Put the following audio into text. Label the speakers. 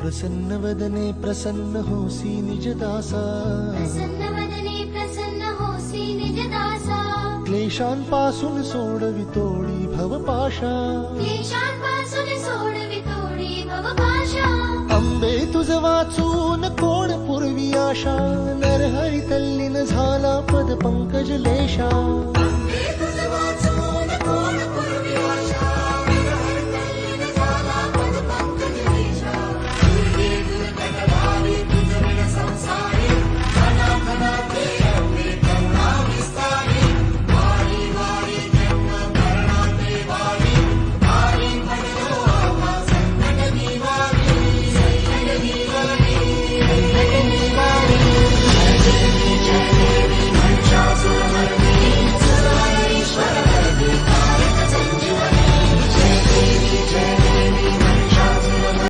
Speaker 1: प्रसन्न वदने प्रसन्न होसी निज दासा
Speaker 2: प्रसन्न वदने प्रसन्न होसी निज दासा
Speaker 1: क्लेशांपासून सोडवितोडी भवपाशा
Speaker 2: क्लेशांपासून सोडवितोडी भवपाशा
Speaker 1: अंबे तुझ वाचून कोण पूर्वी आशा नरहरी तल्लीन झाला पद पंकज लेशा
Speaker 2: अंबे तुझ